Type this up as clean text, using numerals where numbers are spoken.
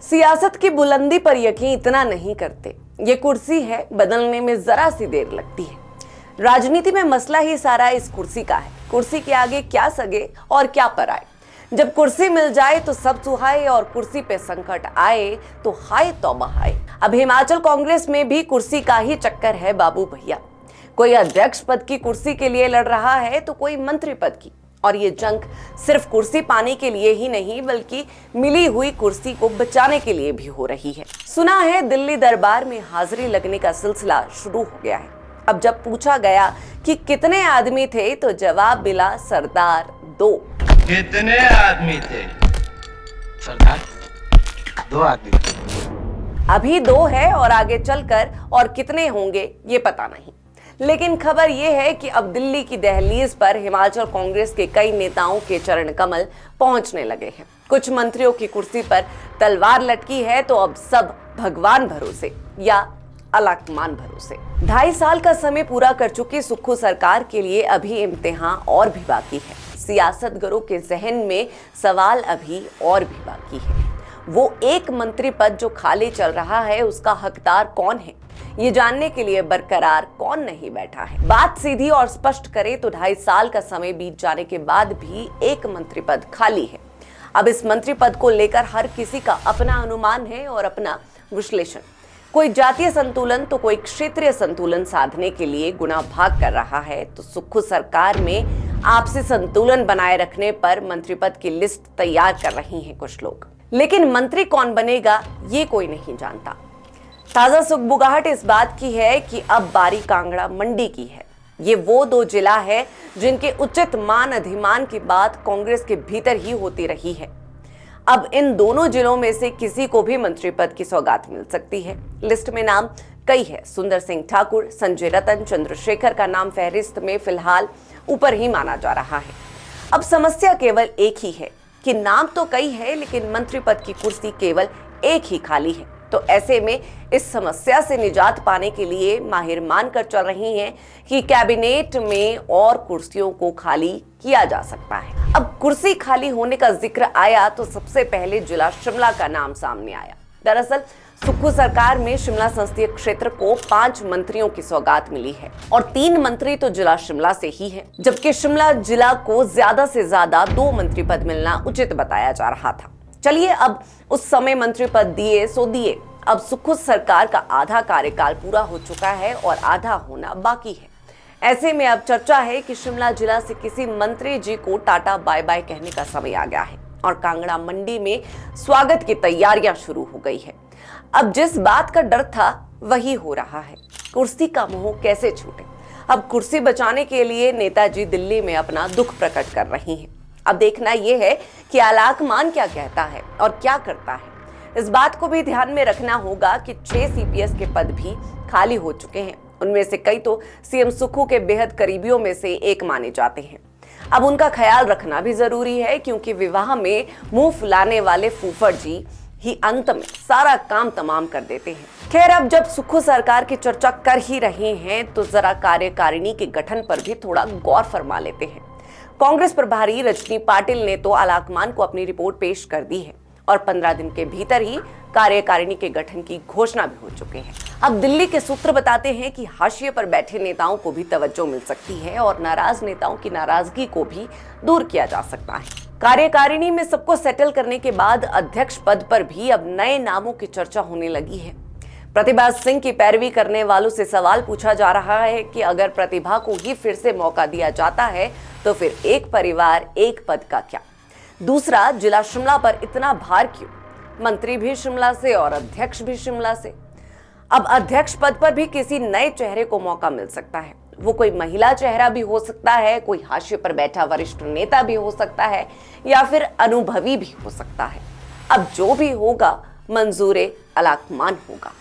सियासत की बुलंदी पर यकीन इतना नहीं करते। ये कुर्सी है, बदलने में जरा सी देर लगती है। राजनीति में मसला ही सारा इस कुर्सी का है। कुर्सी के आगे क्या सगे और क्या पराए। जब कुर्सी मिल जाए तो सब सुहाए और कुर्सी पे संकट आए तो हाय तौबा हाय। अब हिमाचल कांग्रेस में भी कुर्सी का ही चक्कर है बाबू भैया। कोई अध्यक्ष पद की कुर्सी के लिए लड़ रहा है तो कोई मंत्री पद की। और ये जंग सिर्फ कुर्सी पाने के लिए ही नहीं बल्कि मिली हुई कुर्सी को बचाने के लिए भी हो रही है। सुना है दिल्ली दरबार में हाजिरी लगने का सिलसिला शुरू हो गया है। अब जब पूछा गया कि कितने आदमी थे तो जवाब मिला सरदार 2। कितने आदमी थे सरदार? 2 आदमी। अभी 2 है और आगे चलकर और कितने होंगे ये पता नहीं। लेकिन खबर यह है कि अब दिल्ली की दहलीज पर हिमाचल कांग्रेस के कई नेताओं के चरण कमल पहुंचने लगे हैं। कुछ मंत्रियों की कुर्सी पर तलवार लटकी है तो अब सब भगवान भरोसे या अलाकमान भरोसे। 2.5 साल का समय पूरा कर चुकी सुक्खू सरकार के लिए अभी इम्तिहान और भी बाकी है। सियासतगरों के जहन में सवाल अभी और भी बाकी है। वो एक मंत्री पद जो खाली चल रहा है उसका हकदार कौन है, ये जानने के लिए बरकरार कौन नहीं बैठा है। बात सीधी और स्पष्ट करें तो 2.5 साल का समय बीत जाने के बाद भी एक मंत्री पद खाली है। अब इस मंत्री पद को लेकर हर किसी का अपना अनुमान है और अपना विश्लेषण। कोई जातीय संतुलन तो कोई क्षेत्रीय संतुलन साधने के लिए गुना भाग कर रहा है, तो सुक्खू सरकार में आपसी संतुलन बनाए रखने पर मंत्री पद की लिस्ट तैयार कर रही हैं कुछ लोग। लेकिन मंत्री कौन बनेगा ये कोई नहीं जानता। ताजा सुगबुगाहट इस बात की है कि अब बारी कांगड़ा मंडी की है। ये वो 2 जिला है जिनके उचित मान अधिमान की बात कांग्रेस के भीतर ही होती रही है। अब इन दोनों जिलों में से किसी को भी मंत्री पद की सौगात मिल सकती है। लिस्ट में नाम कई है। सुंदर सिंह ठाकुर, संजय रतन, चंद्रशेखर का नाम फहरिस्त में फिलहाल ऊपर ही माना जा रहा है। अब समस्या केवल एक ही है कि नाम तो कई है लेकिन मंत्री पद की कुर्सी केवल एक ही खाली है। तो ऐसे में इस समस्या से निजात पाने के लिए माहिर मानकर चल रही हैं कि कैबिनेट में और कुर्सियों को खाली किया जा सकता है। अब कुर्सी खाली होने का जिक्र आया तो सबसे पहले जिला शिमला का नाम सामने आया। दरअसल सुक्खू सरकार में शिमला संसदीय क्षेत्र को 5 मंत्रियों की सौगात मिली है और 3 मंत्री तो जिला शिमला से ही है, जबकि शिमला जिला को ज्यादा से ज्यादा 2 मंत्री पद मिलना उचित बताया जा रहा था। चलिए अब उस समय मंत्री पद दिए सो दिए। अब सुक्खू सरकार का आधा कार्यकाल पूरा हो चुका है और आधा होना बाकी है। ऐसे में अब चर्चा है कि शिमला जिला से किसी मंत्री जी को टाटा बाय बाय कहने का समय आ गया है और कांगड़ा मंडी में स्वागत की तैयारियां शुरू हो गई है। अब जिस बात का डर था वही हो रहा है। कुर्सी का मोह कैसे छूटे। अब कुर्सी बचाने के लिए नेताजी दिल्ली में अपना दुख प्रकट कर रही हैं। अब देखना यह है कि अलाकमान क्या कहता है और क्या करता है। इस बात को भी ध्यान में रखना होगा कि 6 सीपीएस के पद भी खाली हो चुके हैं। उनमें से कई तो सीएम सुक्खू के बेहद करीबियों में से एक माने जाते हैं। अब उनका ख्याल रखना भी जरूरी है क्योंकि विवाह में मुंह फुलाने वाले फूफड़ जी ही अंत में सारा काम तमाम कर देते हैं। खैर, अब जब सुक्खू सरकार की चर्चा कर ही रहे हैं तो जरा कार्यकारिणी के गठन पर भी थोड़ा गौर फरमा लेते हैं। कांग्रेस प्रभारी रजनी पाटिल ने तो अलाकमान को अपनी रिपोर्ट पेश कर दी है और 15 दिन के भीतर ही कार्यकारिणी के गठन की घोषणा भी हो चुके हैं। अब दिल्ली के सूत्र बताते हैं कि हाशिए पर बैठे नेताओं को भी तवज्जो मिल सकती है और नाराज नेताओं की नाराजगी को भी दूर किया जा सकता है। कार्यकारिणी में सबको सेटल करने के बाद अध्यक्ष पद पर भी अब नए नामों की चर्चा होने लगी है। प्रतिभा सिंह की पैरवी करने वालों से सवाल पूछा जा रहा है कि अगर प्रतिभा को ही फिर से मौका दिया जाता है तो फिर एक परिवार एक पद का क्या। दूसरा, जिला शिमला पर इतना भार क्यों। मंत्री भी शिमला से और अध्यक्ष भी शिमला से। अब अध्यक्ष पद पर भी किसी नए चेहरे को मौका मिल सकता है। वो कोई महिला चेहरा भी हो सकता है, कोई हाशिए पर बैठा वरिष्ठ नेता भी हो सकता है या फिर अनुभवी भी हो सकता है। अब जो भी होगा मंजूरे अलाकमान होगा।